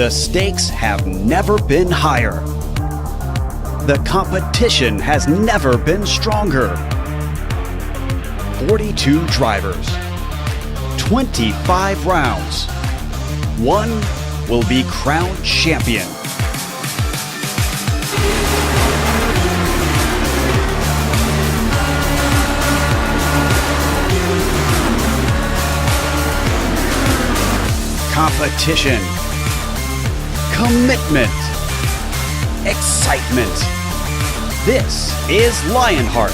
The stakes have never been higher. The competition has never been stronger. 42 drivers, 25 rounds. One will be crowned champion. Competition, commitment, excitement. This is Lionheart.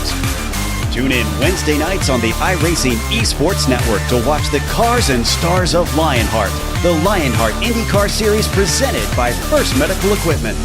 Tune in Wednesday nights on the iRacing Esports Network to watch the cars and stars of Lionheart, the Lionheart IndyCar Series presented by First Medical Equipment.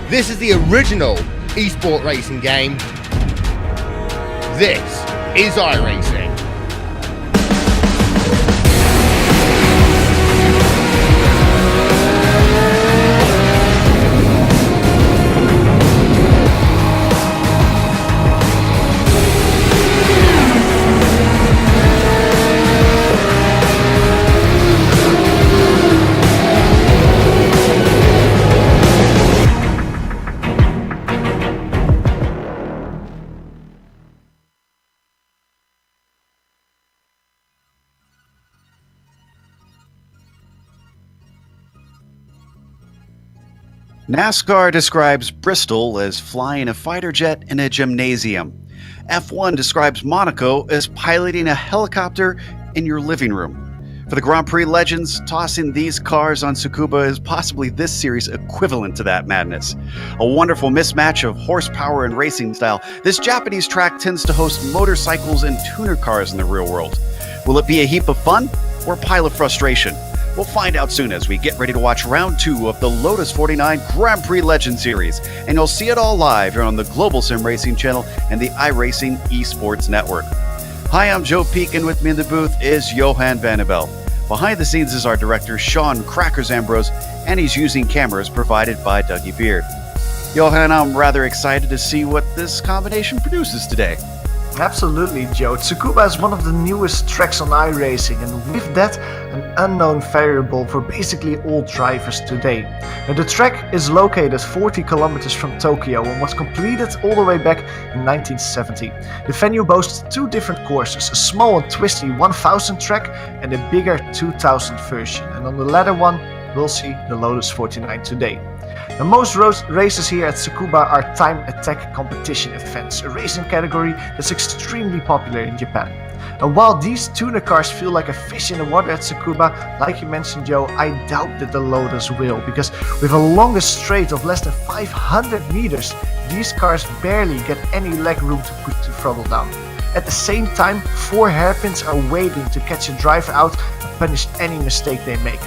This is the original esport racing game. This is iRacing. NASCAR describes Bristol as flying a fighter jet in a gymnasium. F1 describes Monaco as piloting a helicopter in your living room. For the Grand Prix legends, tossing these cars on Tsukuba is possibly this series' equivalent to that madness. A wonderful mismatch of horsepower and racing style, this Japanese track tends to host motorcycles and tuner cars in the real world. Will it be a heap of fun or a pile of frustration? We'll find out soon as we get ready to watch round 2 of the Lotus 49 Grand Prix Legend Series, and you'll see it all live here on the Global SimRacing channel and the iRacing Esports Network. Hi, I'm Joe Peak, and with me in the booth is Johan Vanabel. Behind the scenes is our director, Sean Crackers Ambrose, and he's using cameras provided by Dougie Beard. Johan, I'm rather excited to see what this combination produces today. Absolutely, Joe. Tsukuba is one of the newest tracks on iRacing, and with that, an unknown variable for basically all drivers today. Now, the track is located 40 kilometers from Tokyo and was completed all the way back in 1970. The venue boasts 2 different courses, a small and twisty 1000 track and a bigger 2000 version, and on the latter one, we'll see the Lotus 49 today. Now, most races here at Tsukuba are time attack competition events, a racing category that's extremely popular in Japan. And while these tuner cars feel like a fish in the water at Tsukuba, like you mentioned, Joe, I doubt that the Lotus will, because with a longest straight of less than 500 meters, these cars barely get any leg room to put the throttle down. At the same time, 4 hairpins are waiting to catch a driver out and punish any mistake they make.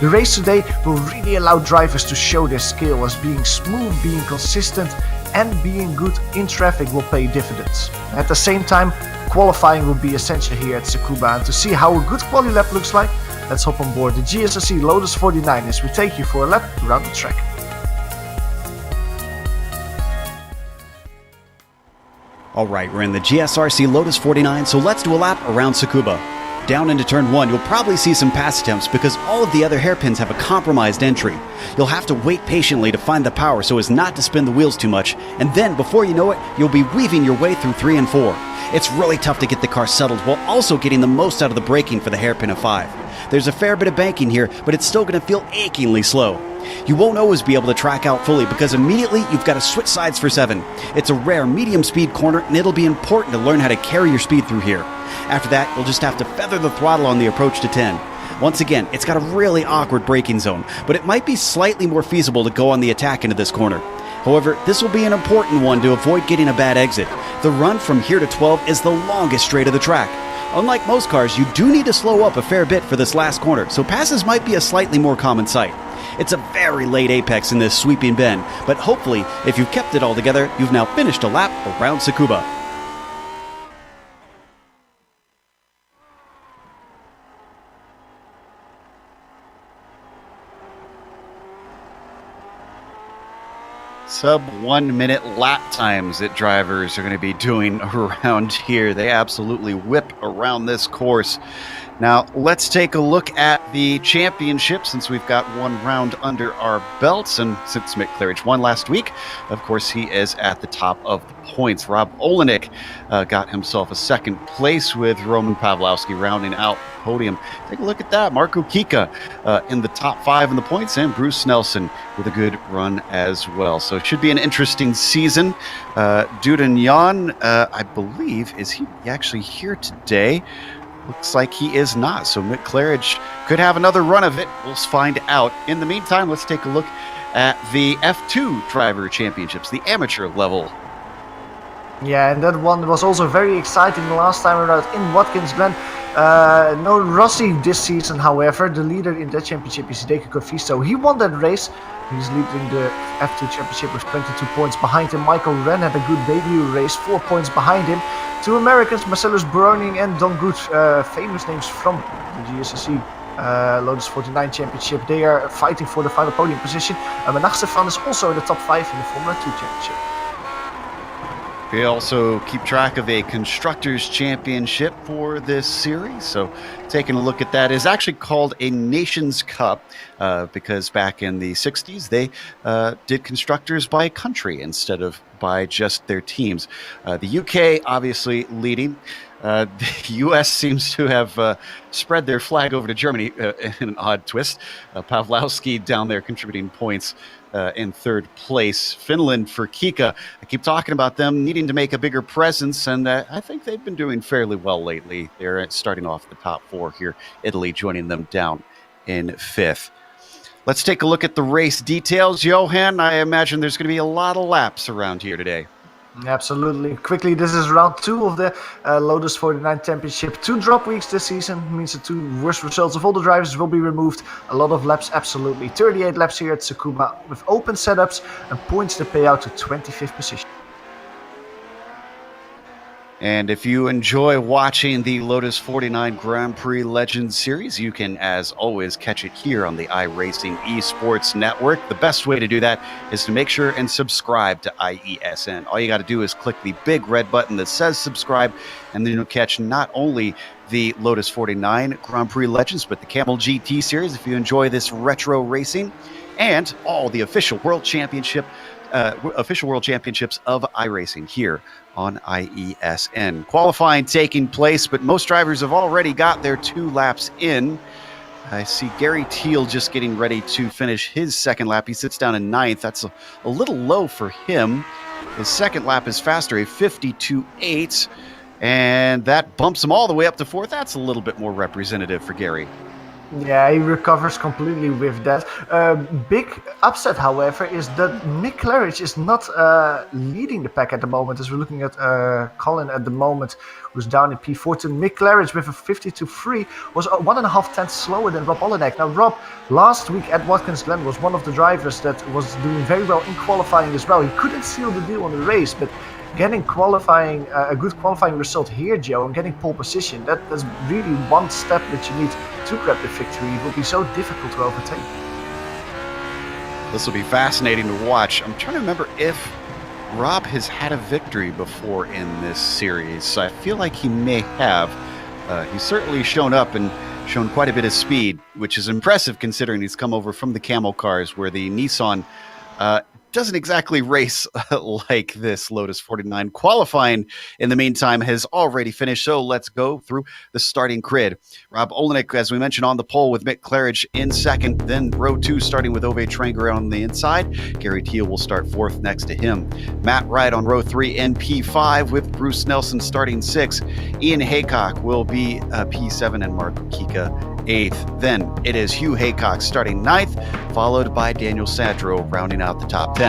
The race today will really allow drivers to show their skill, as being smooth, being consistent and being good in traffic will pay dividends. At the same time, qualifying will be essential here at Tsukuba, and to see how a good quali lap looks like, let's hop on board the GSRC Lotus 49 as we take you for a lap around the track. Alright, we're in the GSRC Lotus 49, so let's do a lap around Tsukuba. Down into turn 1, you'll probably see some pass attempts because all of the other hairpins have a compromised entry. You'll have to wait patiently to find the power so as not to spin the wheels too much, and then before you know it, you'll be weaving your way through 3 and 4. It's really tough to get the car settled while also getting the most out of the braking for the hairpin of 5. There's a fair bit of banking here, but it's still going to feel achingly slow. You won't always be able to track out fully because immediately you've got to switch sides for 7. It's a rare medium speed corner, and it'll be important to learn how to carry your speed through here. After that, you'll just have to feather the throttle on the approach to 10. Once again, it's got a really awkward braking zone, but it might be slightly more feasible to go on the attack into this corner. However, this will be an important one to avoid getting a bad exit. The run from here to 12 is the longest straight of the track. Unlike most cars, you do need to slow up a fair bit for this last corner, so passes might be a slightly more common sight. It's a very late apex in this sweeping bend, but hopefully, if you've kept it all together, you've now finished a lap around Tsukuba. Sub 1 minute lap times that drivers are going to be doing around here. They absolutely whip around this course. Now, let's take a look at the championship since we've got one round under our belts. And since Mick Claridge won last week, of course, he is at the top of the points. Rob Olenek got himself a second place with Roman Pawlowski rounding out the podium. Take a look at that. Marco Kika in the top 5 in the points, and Bruce Nelson with a good run as well. So it should be an interesting season. Duden Jan, I believe, is he actually here today? Looks like he is not, so Mick Claridge could have another run of it. We'll find out. In the meantime, let's take a look at the F2 Driver Championships, the amateur level. Yeah, and that one was also very exciting last time around in Watkins Glen. No Rossi this season, however. The leader in that championship is Hideki Kofisto. He won that race. He's leading the F2 championship with 22 points behind him. Michael Wren had a good debut race, 4 points behind him. Two Americans, Marcellus Browning and Don Good, famous names from the GSRC Lotus 49 championship. They are fighting for the final podium position. Manach Stefan is also in the top 5 in the Formula 2 championship. We also keep track of a Constructors' Championship for this series. So taking a look at that is actually called a Nations Cup because back in the 60s, they did Constructors by country instead of by just their teams. The UK obviously leading. The U.S. seems to have spread their flag over to Germany in an odd twist. Pawlowski down there contributing points in third place. Finland for Kika. I keep talking about them needing to make a bigger presence, and I think they've been doing fairly well lately. They're starting off the top 4 here. Italy joining them down in 5th. Let's take a look at the race details. Johan, I imagine there's going to be a lot of laps around here today. Absolutely. Quickly, this is round 2 of the Lotus 49 Championship. 2 drop weeks this season means the 2 worst results of all the drivers will be removed. A lot of laps, absolutely. 38 laps here at Tsukuba with open setups and points that pay out to 25th position. And if you enjoy watching the Lotus 49 Grand Prix Legends Series, you can, as always, catch it here on the iRacing Esports Network. The best way to do that is to make sure and subscribe to IESN. All you got to do is click the big red button that says subscribe, and then you'll catch not only the Lotus 49 Grand Prix Legends, but the Camel GT Series if you enjoy this retro racing, and all the official World Championships of iRacing here on IESN. Qualifying taking place, but most drivers have already got their 2 laps in. I see Gary Teal just getting ready to finish his second lap. He sits down in 9th. That's a little low for him. His second lap is faster, a 52.8, and that bumps him all the way up to 4th. That's a little bit more representative for Gary. Yeah, he recovers completely with that. Big upset, however, is that Mick Claridge is not leading the pack at the moment. As we're looking at Colin at the moment, who's down in P14. Mick Claridge with a 52.3 was 1.5 tenths slower than Rob Olenek. Now, Rob, last week at Watkins Glen, was one of the drivers that was doing very well in qualifying as well. He couldn't seal the deal on the race, but getting qualifying a good qualifying result here, Joe, and getting pole position, that's really one step that you need to grab the victory. It will be so difficult to overtake. This will be fascinating to watch. I'm trying to remember if Rob has had a victory before in this series. I feel like he may have. He's certainly shown up and shown quite a bit of speed, which is impressive considering he's come over from the Camel cars where the Nissan doesn't exactly race like this Lotus 49. Qualifying, in the meantime, has already finished, so let's go through the starting grid. Rob Olenek, as we mentioned, on the pole with Mick Claridge in second, then row 2 starting with Ove Tranger on the inside. Gary Teal will start 4th next to him. Matt Wright on row 3 in P5 with Bruce Nelson starting 6. Ian Haycock will be P7 and Mark Kika 8th. Then it is Hugh Haycock starting 9th, followed by Daniel Sadro rounding out the top 10.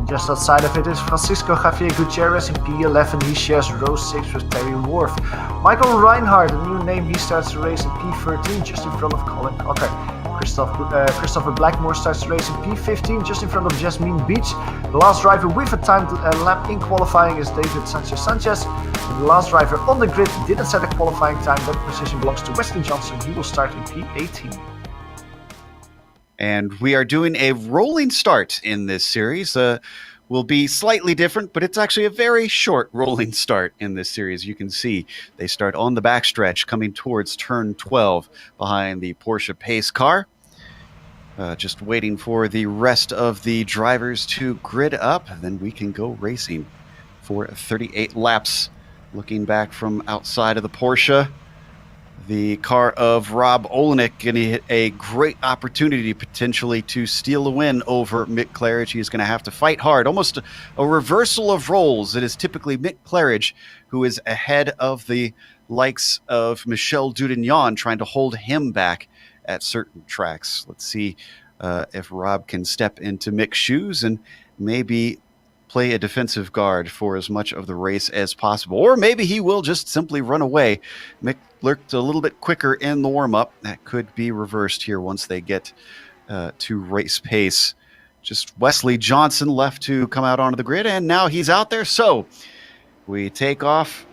Just outside of it is Francisco Javier Gutierrez in P11. He shares row 6 with Terry Worf. Michael Reinhardt, a new name, he starts the race in P13 just in front of Colin Cocker. Christopher Blackmore starts the race in P15 just in front of Jasmine Beach. The last driver with a timed lap in qualifying is David Sanchez. The last driver on the grid didn't set a qualifying time. That position belongs to Wesley Johnson. He will start in P18. And we are doing a rolling start in this series. Will be slightly different, but it's actually a very short rolling start in this series. You can see they start on the backstretch coming towards turn 12 behind the Porsche pace car. Just waiting for the rest of the drivers to grid up. Then we can go racing for 38 laps. Looking back from outside of the Porsche, the car of Rob Olenek getting a great opportunity potentially to steal a win over Mick Claridge. He is going to have to fight hard, almost a reversal of roles. It is typically Mick Claridge who is ahead of the likes of Michel Dudignon, trying to hold him back at certain tracks. Let's see if Rob can step into Mick's shoes and maybe play a defensive guard for as much of the race as possible. Or maybe he will just simply run away. Mick looked a little bit quicker in the warm-up. That could be reversed here once they get to race pace. Just Wesley Johnson left to come out onto the grid, and now he's out there. So we take off,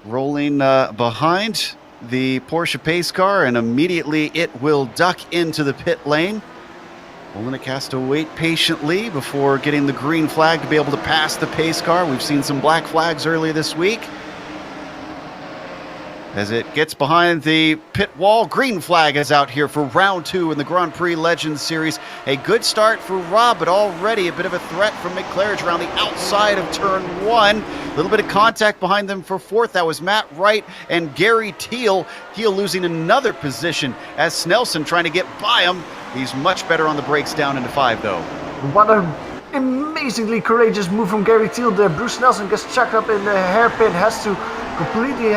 rolling behind the Porsche pace car, and immediately it will duck into the pit lane. Olenek has to wait patiently before getting the green flag to be able to pass the pace car. We've seen some black flags earlier this week. As it gets behind the pit wall, green flag is out here for round 2 in the Grand Prix Legends Series. A good start for Rob, but already a bit of a threat from Mick Claridge around the outside of turn 1. A little bit of contact behind them for 4th. That was Matt Wright and Gary Teal. Teal losing another position as Snelson trying to get by him. He's much better on the brakes down into 5, though. What an amazingly courageous move from Gary Teal there. Bruce Nelson gets chucked up in the hairpin, has to completely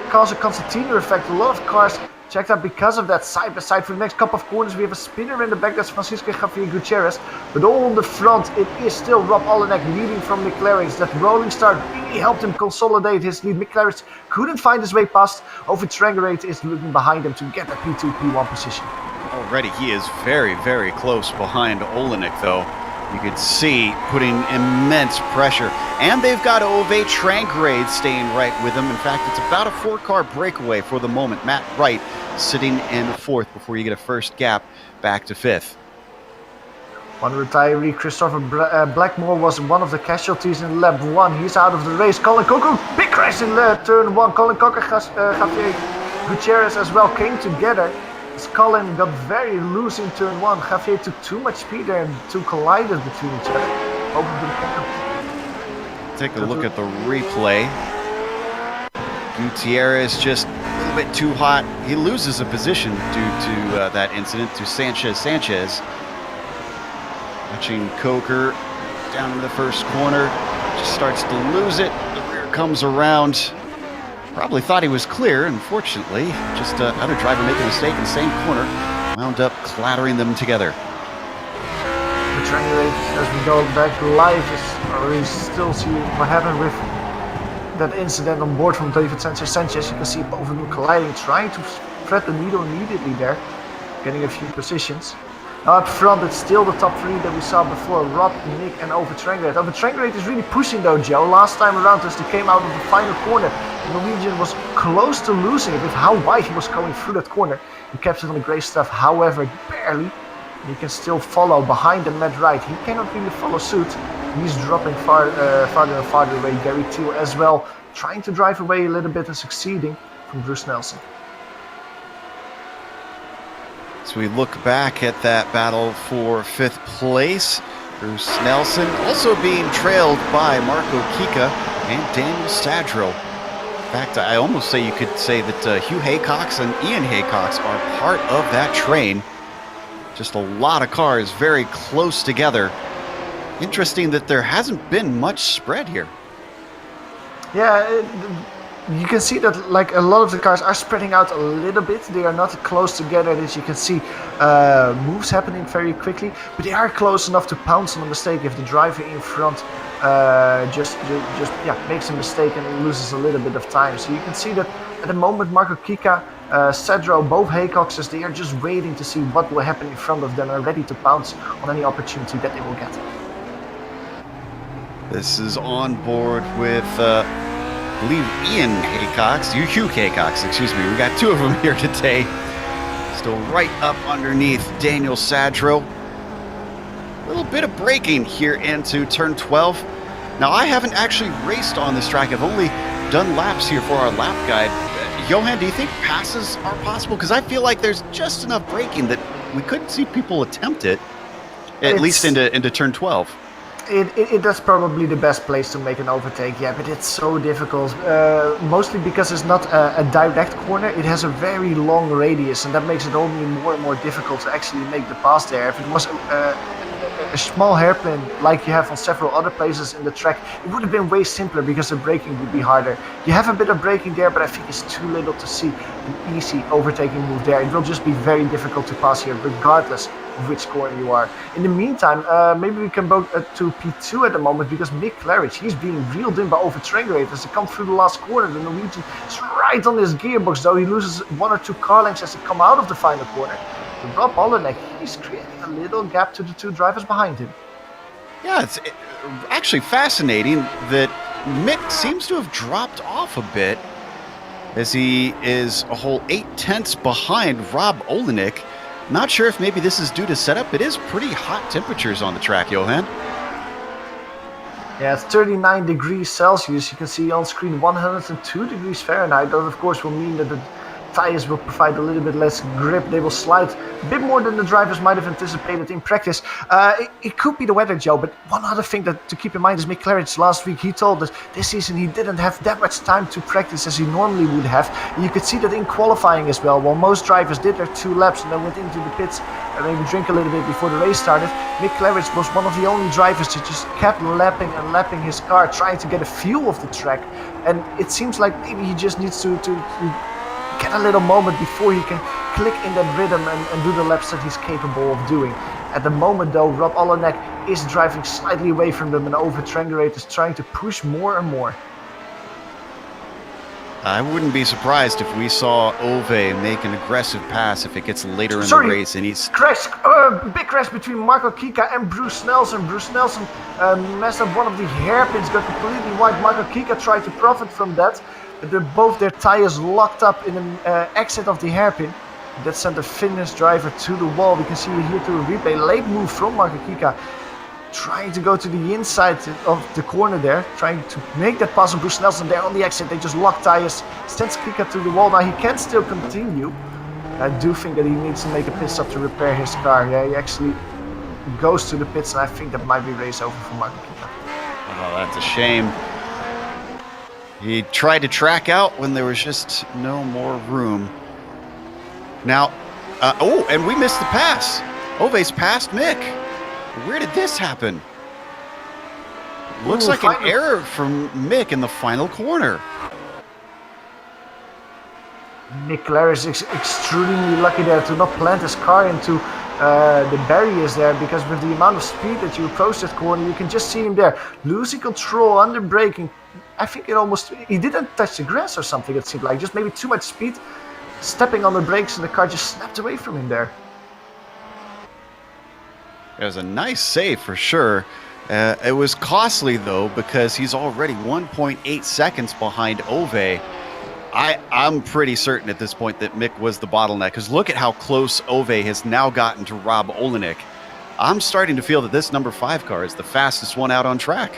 cause a concertina effect. A lot of cars checked up because of that. Side by side for the next couple of corners. We have a spinner in the back, that's Francisco Javier Gutierrez. But all on the front, it is still Rob Olenek leading from Mick Claridge. That rolling start really helped him consolidate his lead. Mick Claridge couldn't find his way past. Over Trangerate is looking behind him to get that P2, P1 position. Already he is very, very close behind Olenek, though. You can see putting immense pressure. And they've got Ove Trangrade staying right with him. In fact, it's about a 4-car breakaway for the moment. Matt Wright sitting in 4th before you get a first gap back to 5th. One retiree, Christopher Blackmore, was one of the casualties in lap 1. He's out of the race. Colin Cocker, big crash in turn 1. Colin Cocker, Javier Gutierrez as well came together. Colin got very loose in turn 1. Javier took too much speed there and two collided between each other. Take a look at the replay. Gutierrez just a little bit too hot. He loses a position due to that incident to Sanchez. Watching Coker down in the first corner. Just starts to lose it. The rear comes around. Probably thought he was clear, unfortunately. Just another driver making a mistake in the same corner. Wound up clattering them together. The train rate, as we go back live, we still see what happened with that incident on board from David Sanchez. You can see both of them colliding, trying to thread the needle immediately there, getting a few positions. Now up front, it's still the top 3 that we saw before, Rob, Nick and Ove Trangrate. Ove Trangrate is really pushing though, Joe. Last time around, as they came out of the final corner, the Norwegian was close to losing it with how wide he was going through that corner. He kept it on the grey stuff, however, barely. He can still follow behind the Matt Wright. He cannot really follow suit. He's dropping farther and farther away. Gary Teal as well, trying to drive away a little bit and succeeding from Bruce Nelson. So we look back at that battle for 5th place. Bruce Nelson also being trailed by Marco Kika and Daniel Sadro. In fact, I almost say you could say that Hugh Haycox and Ian Haycox are part of that train. Just a lot of cars very close together. Interesting that there hasn't been much spread here. Yeah, you can see that like a lot of the cars are spreading out a little bit. They are not close together, as you can see moves happening very quickly, but they are close enough to pounce on a mistake if the driver in front just makes a mistake and loses a little bit of time. So you can see that at the moment Marco Kika, Cedro, both Haycoxes, they are just waiting to see what will happen in front of them and are ready to pounce on any opportunity that they will get. This is on board with I believe Ian Haycox, Hugh Haycox, excuse me. We got 2 of them here today. Still right up underneath Daniel Sadro. A little bit of braking here into turn 12. Now, I haven't actually raced on this track. I've only done laps here for our lap guide. Johan, do you think passes are possible? Because I feel like there's just enough braking that we couldn't see people attempt it, at least into turn 12. That's probably the best place to make an overtake, yeah, but it's so difficult, mostly because it's not a direct corner. It has a very long radius, and that makes it only more and more difficult to actually make the pass there. If it was a a small hairpin like you have on several other places in the track, it would have been way simpler because the braking would be harder. You have a bit of braking there, but I think it's too little to see an easy overtaking move there. It will just be very difficult to pass here, regardless of which corner you are. In the meantime, maybe we can go to P2 at the moment, because Mick Claridge, he's being reeled in by over-triangulators as they come through the last corner. The Norwegian is right on his gearbox, though he loses 1 or 2 car lengths as they come out of the final corner. But Rob Olenek, he's creating a little gap to the 2 drivers behind him. Yeah, it's actually fascinating that Mick seems to have dropped off a bit, as he is a whole 8/10 behind Rob Olenek. Not sure if maybe this is due to setup. It is pretty hot temperatures on the track, Johan. Yeah, it's 39 degrees Celsius. You can see on screen 102 degrees Fahrenheit. That, of course, will mean that the tires will provide a little bit less grip. They will slide a bit more than the drivers might have anticipated in practice. It could be the weather, Joe, but one other thing to keep in mind is Mick Claridge last week, he told us this season he didn't have that much time to practice as he normally would have. And you could see that in qualifying as well. While most drivers did their 2 laps and then went into the pits and maybe drink a little bit before the race started, Mick Claridge was one of the only drivers that just kept lapping and lapping his car, trying to get a feel of the track. And it seems like maybe he just needs to get a little moment before he can click in that rhythm and do the laps that he's capable of doing. At the moment, though, Rob Olenek is driving slightly away from them, and over-triangulate is trying to push more and more. I wouldn't be surprised if we saw Ove make an aggressive pass if it gets later in the race, and he's... Big crash between Marco Kika and Bruce Nelson. Bruce Nelson messed up one of the hairpins, got completely wide. Marco Kika tried to profit from that, but both their tires locked up in an exit of the hairpin. That sent the Finnish driver to the wall. We can see it here to a replay. Late move from Marco Kika, trying to go to the inside of the corner there, trying to make that pass on Bruce Nelson there on the exit. They just lock tires, sends Kika to the wall. Now he can still continue. I do think that he needs to make a pit stop to repair his car. Yeah, he actually goes to the pits, and I think that might be race over for Marco Kika. Oh, that's a shame. He tried to track out when there was just no more room. Now, and we missed the pass. Ove's passed Mick. Where did this happen? Looks like an error from Mick in the final corner. Mick Claridge is extremely lucky there to not plant his car into the barriers there, because with the amount of speed that you approach that corner, you can just see him there losing control, under braking. I think he didn't touch the grass or something, it seemed like, just maybe too much speed, stepping on the brakes, and the car just snapped away from him there. It was a nice save for sure. It was costly though, because he's already 1.8 seconds behind Ove. I'm pretty certain at this point that Mick was the bottleneck, because look at how close Ove has now gotten to Rob Olenek. I'm starting to feel that this number 5 car is the fastest one out on track.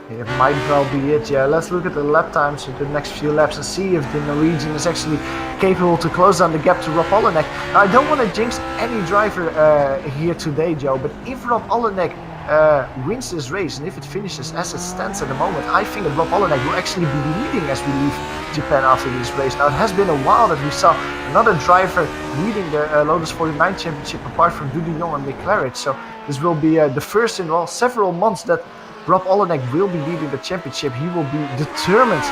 It might well be it, yeah. Let's look at the lap times for the next few laps and see if the Norwegian is actually capable to close down the gap to Rob Olenek. Now, I don't want to jinx any driver here today, Joe, but if Rob Olenek wins this race, and if it finishes as it stands at the moment, I think that Rob Olenek will actually be leading as we leave Japan after this race. Now, it has been a while that we saw another driver leading the Lotus 49 Championship apart from Dudillon and Mick Claridge, so this will be the first in several months that Rob Olenek will be leading the championship. He will be determined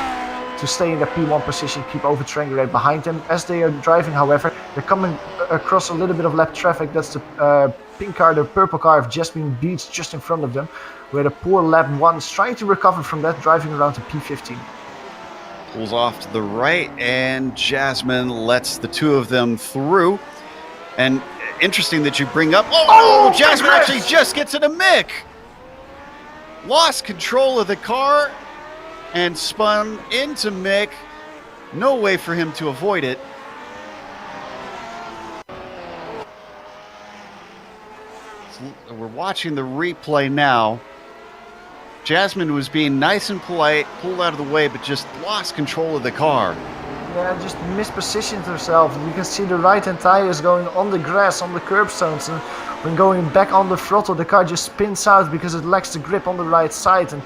to stay in the P1 position, keep over-triangulate behind him. As they are driving, however, they're coming across a little bit of lap traffic. That's the pink car, the purple car of Jasmine Beach just in front of them, where the poor lap 1 is trying to recover from that, driving around to P15. Pulls off to the right, and Jasmine lets the 2 of them through. And interesting that you bring up... Oh, Jasmine actually just gets into Mick! Lost control of the car and spun into Mick. No way for him to avoid it. So we're watching the replay now. Jasmine was being nice and polite, pulled out of the way, but just lost control of the car. Yeah, just mispositioned herself. You can see the right-hand tires going on the grass, on the curbstones, and when going back on the throttle, the car just spins out because it lacks the grip on the right side, and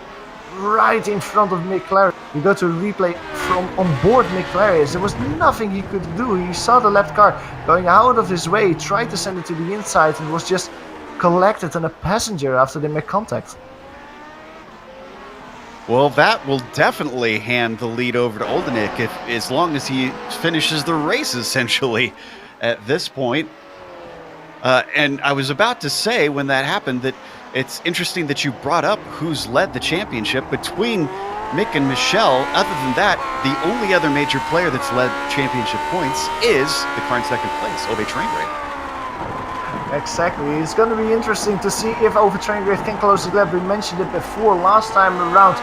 right in front of Mick Claridge. We go to a replay from on board Mick Claridge. There was nothing he could do. He saw the left car going out of his way, tried to send it to the inside, and was just collected than a passenger after they make contact. Well, that will definitely hand the lead over to Oldenik as long as he finishes the race, essentially, at this point. And I was about to say when that happened that it's interesting that you brought up who's led the championship between Mick and Michelle. Other than that, the only other major player that's led championship points is the car in second place, Ove Traingrave. Exactly. It's going to be interesting to see if Ove Traingrave can close the gap. We mentioned it before. Last time around,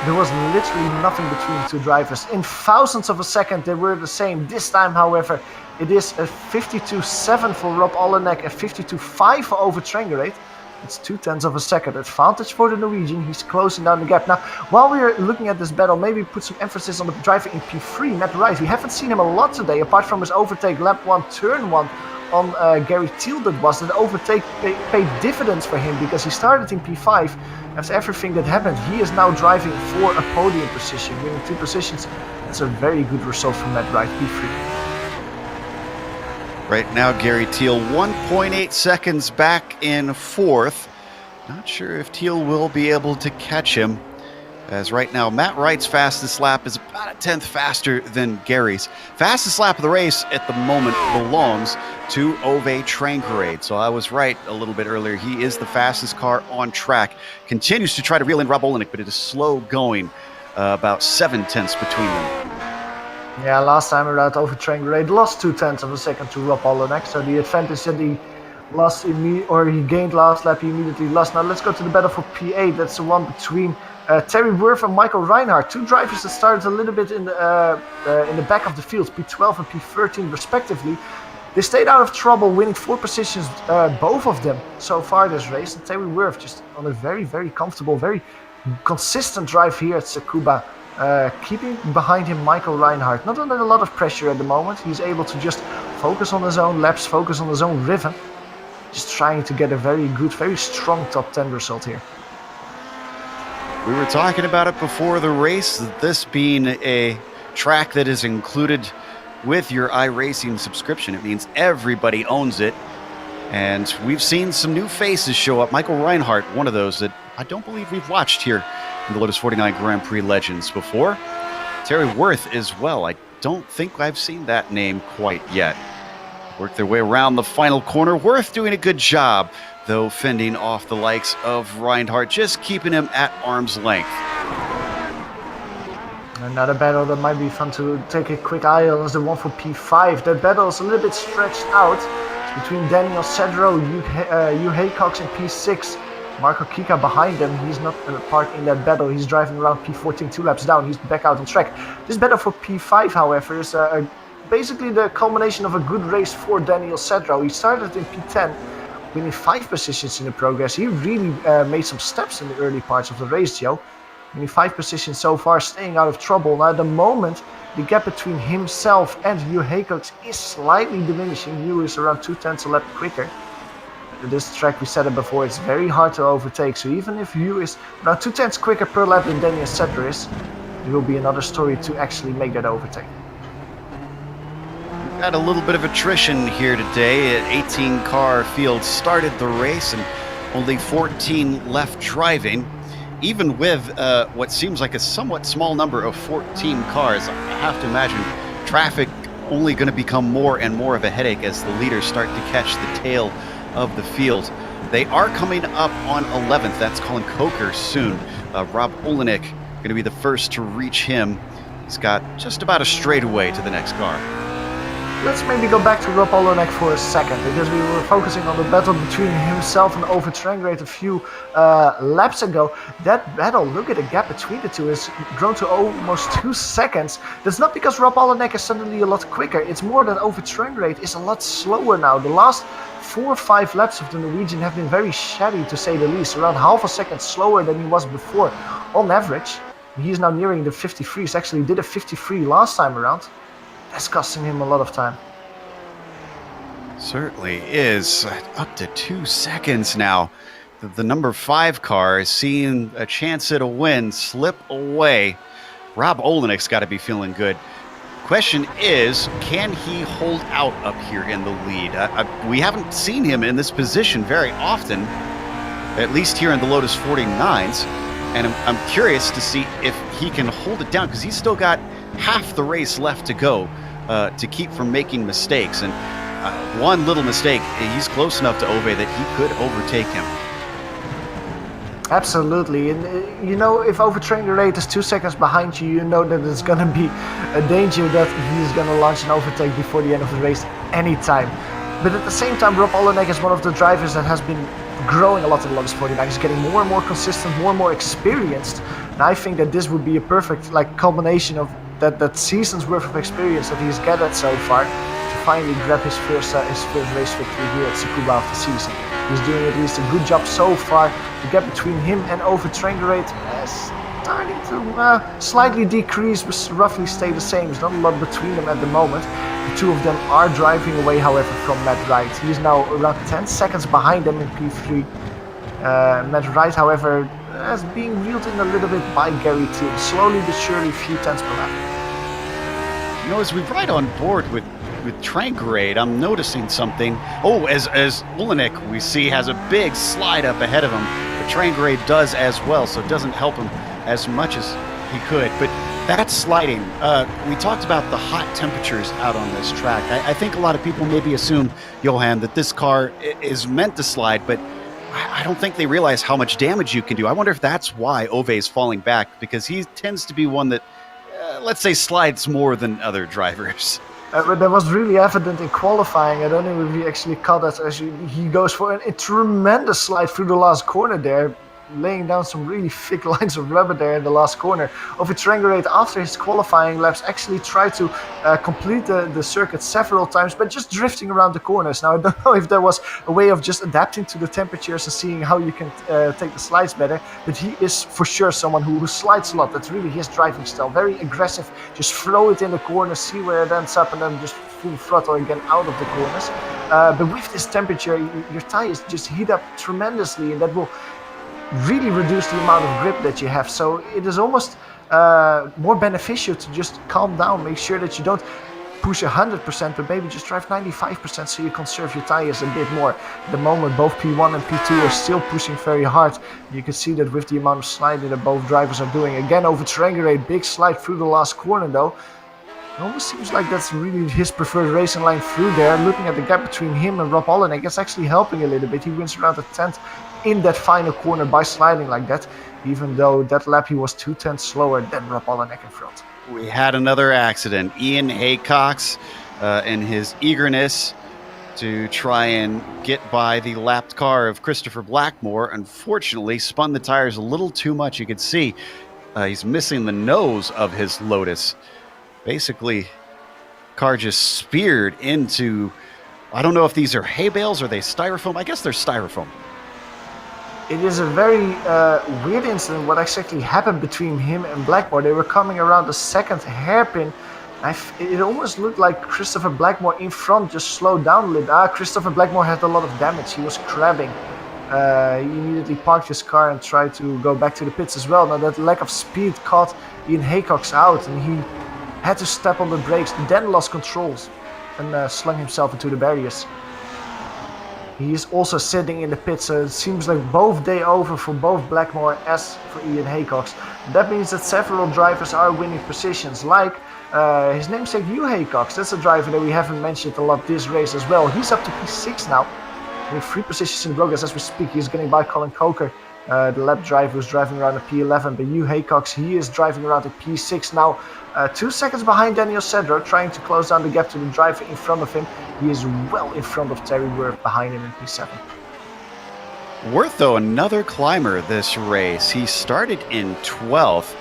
there was literally nothing between the two drivers. In thousandths of a second, they were the same. This time, however, it is a 52.7 for Rob Olenek, a 52.5 for Ove Traingrave. It's 0.2 of a second advantage for the Norwegian. He's closing down the gap. Now, while we're looking at this battle, maybe put some emphasis on the driver in P3, Matt Rice. We haven't seen him a lot today, apart from his overtake lap 1, turn 1 on Gary Thiel. That was the overtake paid dividends for him because he started in P5. After everything that happened, he is now driving for a podium position, winning 2 positions. That's a very good result from Matt Rice, P3. Right now, Gary Thiel 1.8 seconds back in 4th. Not sure if Thiel will be able to catch him, as right now Matt Wright's fastest lap is about a 10th faster than Gary's. Fastest lap of the race at the moment belongs to Ove Traingrave. So I was right a little bit earlier. He is the fastest car on track. Continues to try to reel in Rob Olenek, but it is slow going. About 7/10 between them. Yeah, last time around, Ove Traingrave lost 0.2 of a second to Rob Olenek, so the advantage that he lost he gained last lap, he immediately lost. Now let's go to the battle for P8. That's the one between Terry Worth and Michael Reinhardt, 2 drivers that started a little bit in the back of the field, P12 and P13 respectively. They stayed out of trouble, winning 4 positions, both of them so far this race. And Terry Worth just on a very, very comfortable, very consistent drive here at Tsukuba. Keeping behind him Michael Reinhardt, not under a lot of pressure at the moment. He's able to just focus on his own laps, focus on his own rhythm. Just trying to get a very good, very strong top 10 result here. We were talking about it before the race, this being a track that is included with your iRacing subscription. It means everybody owns it. And we've seen some new faces show up. Michael Reinhardt, one of those that I don't believe we've watched here in the Lotus 49 Grand Prix Legends before. Terry Worth as well. I don't think I've seen that name quite yet. Work their way around the final corner. Worth doing a good job, though, fending off the likes of Reinhardt, just keeping him at arm's length. Another battle that might be fun to take a quick eye on is the one for P5. That battle is a little bit stretched out. It's between Daniel Cedro, Hugh Haycox in P6. Marco Kika behind them. He's not part in that battle. He's driving around P14, 2 laps down. He's back out on track. This battle for P5, however, is basically the culmination of a good race for Daniel Cedro. He started in P10, winning 5 positions in the progress. He really made some steps in the early parts of the race, Joe. Winning 5 positions so far, staying out of trouble. Now, at the moment, the gap between himself and Hugh Haycox is slightly diminishing. Hugh is around 0.2 a lap quicker. This track, we said it before, it's very hard to overtake. So even if Hugh is around 0.2 quicker per lap than Daniel Cedro is, it will be another story to actually make that overtake. We've got a little bit of attrition here today. An 18-car field started the race and only 14 left driving. Even with what seems like a somewhat small number of 14 cars, I have to imagine traffic only going to become more and more of a headache as the leaders start to catch the tail of the field. They are coming up on 11th. That's Colin Coker soon. Rob Olenek going to be the first to reach him. He's got just about a straightaway to the next car. Let's maybe go back to Rob Olenek for a second, because we were focusing on the battle between himself and Ove Traingrave a few laps ago. That battle, look at the gap between the two, has grown to almost 2 seconds. That's not because Rob Olenek is suddenly a lot quicker. It's more that Ove Traingrave is a lot slower now. The last 4 or 5 laps of the Norwegian have been very shabby, to say the least. Around half a second slower than he was before on average. He is now nearing the 53s. Actually did a 53 last time around. That's costing him a lot of time. Certainly is. Up to 2 seconds now. The number 5 car is seeing a chance at a win slip away. Rob Olenek's got to be feeling good. Question is, can he hold out up here in the lead? We haven't seen him in this position very often, at least here in the Lotus 49s, and I'm curious to see if he can hold it down, because he's still got half the race left to go to keep from making mistakes. And one little mistake, he's close enough to Ove that he could overtake him. Absolutely, and you know, if overtraining rate is 2 seconds behind you, you know that it's going to be a danger that he's going to launch an overtake before the end of the race anytime. But at the same time, Rob Olenek is one of the drivers that has been growing a lot in the Lotus 49. He's getting more and more consistent, more and more experienced, and I think that this would be a perfect culmination of that season's worth of experience that he's gathered so far to finally grab his first race victory here at Tsukuba of the season. He's doing at least a good job so far. The gap between him and overtraining rate is starting to slightly decrease, but roughly stay the same. There's not a lot between them at the moment. The two of them are driving away, however, from Matt Wright. He's now around 10 seconds behind them in P3. Matt Wright, however, is being reeled in a little bit by Gary Thiel. Slowly but surely, few tenths per lap. You know, as we ride on board with Tranquerade, I'm noticing something. Oh, as Olenek we see has a big slide up ahead of him, but Tranquerade does as well, so it doesn't help him as much as he could. But that's sliding. We talked about the hot temperatures out on this track. I think a lot of people maybe assume, Johan, that this car is meant to slide, but I don't think they realize how much damage you can do. I wonder if that's why Ove is falling back, because he tends to be one that, let's say, slides more than other drivers. But that was really evident in qualifying. I don't know if he actually caught that as he goes for a tremendous slide through the last corner there, laying down some really thick lines of rubber there in the last corner. Overtraining after his qualifying laps actually tried to complete the circuit several times, but just drifting around the corners. Now I don't know if there was a way of just adapting to the temperatures and seeing how you can take the slides better, but he is for sure someone who slides a lot. That's really his driving style. Very aggressive, just throw it in the corners, see where it ends up, and then just full throttle again out of the corners. But with this temperature, your tires just heat up tremendously, and that will really reduce the amount of grip that you have. So it is almost more beneficial to just calm down, make sure that you don't push 100%, but maybe just drive 95% so you conserve your tires a bit more. At the moment, both P1 and P2 are still pushing very hard. You can see that with the amount of sliding that both drivers are doing. Again, over Tranquerade, big slide through the last corner though. It almost seems like that's really his preferred racing line through there. Looking at the gap between him and Rob Olenek, it's actually helping a little bit. He wins around a 10th in that final corner by sliding like that, even though that lap he was 2 tenths slower than Rob Olenek in front. We had another accident. Ian Haycox, in his eagerness to try and get by the lapped car of Christopher Blackmore, unfortunately spun the tires a little too much. You could see he's missing the nose of his Lotus. Basically, car just speared into, I don't know if these are hay bales or they styrofoam. I guess they're styrofoam. It is a very weird incident what exactly happened between him and Blackmore. They were coming around the second hairpin. It almost looked like Christopher Blackmore in front just slowed down a little. Christopher Blackmore had a lot of damage. He was crabbing. He immediately parked his car and tried to go back to the pits as well. Now that lack of speed caught Ian Haycox out, and he had to step on the brakes, then lost controls and slung himself into the barriers. He is also sitting in the pits, so it seems like both day over for both Blackmore as for Ian Haycox. That means that several drivers are winning positions, like his namesake Hugh Haycox. That's a driver that we haven't mentioned a lot this race as well. He's up to P6 now, with 3 positions in progress as we speak. He's getting by Colin Coker, the lap driver who's driving around a P11, but Hugh Haycox, he is driving around a P6 now. 2 seconds behind Daniel Cedro, trying to close down the gap to the driver in front of him. He is well in front of Terry Worth behind him in P7. Worth, though, another climber this race. He started in 12th.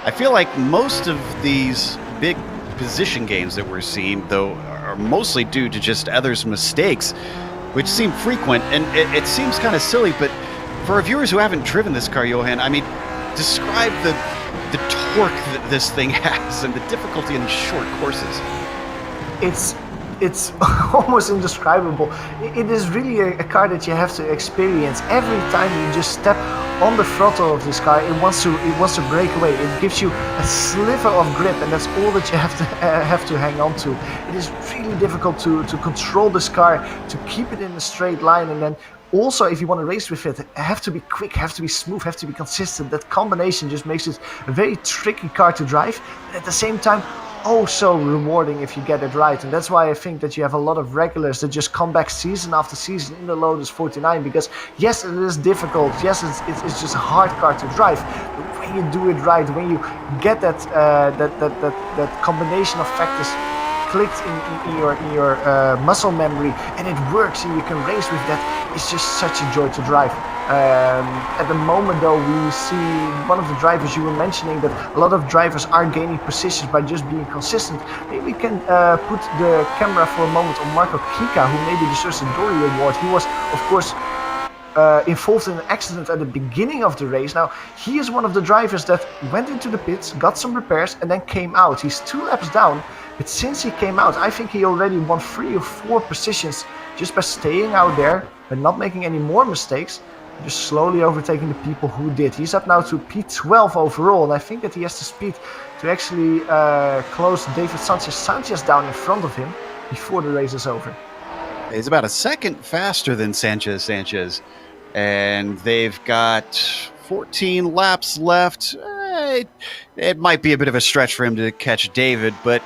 I feel like most of these big position gains that we're seeing, though, are mostly due to just others' mistakes, which seem frequent, and it seems kind of silly, but for our viewers who haven't driven this car, Johan, I mean, describe the torque that this thing has and the difficulty in these short courses. It's it's almost indescribable. It is really a car that you have to experience. Every time you just step on the throttle of this car, it wants to break away. It gives you a sliver of grip, and that's all that you have to hang on to. It is really difficult to control this car, to keep it in a straight line, and then also, if you want to race with it, have to be quick, have to be smooth, have to be consistent. That combination just makes it a very tricky car to drive, but at the same time, oh so rewarding if you get it right. And that's why I think that you have a lot of regulars that just come back season after season in the Lotus 49, because yes, it is difficult, yes, it's just a hard car to drive, but when you do it right, when you get that combination of factors clicked in your muscle memory, and it works, and you can race with that, it's just such a joy to drive. At the moment though, we see one of the drivers you were mentioning, that a lot of drivers are gaining positions by just being consistent. Maybe we can put the camera for a moment on Marco Kika, who maybe deserves the Dory Award. He was, of course, involved in an accident at the beginning of the race. Now, he is one of the drivers that went into the pits, got some repairs, and then came out. He's 2 laps down, but since he came out, I think he already won 3 or 4 positions just by staying out there and not making any more mistakes, just slowly overtaking the people who did. He's up now to P12 overall, and I think that he has the speed to actually close David Sanchez down in front of him before the race is over. He's about a second faster than Sanchez. And they've got 14 laps left. It might be a bit of a stretch for him to catch David, but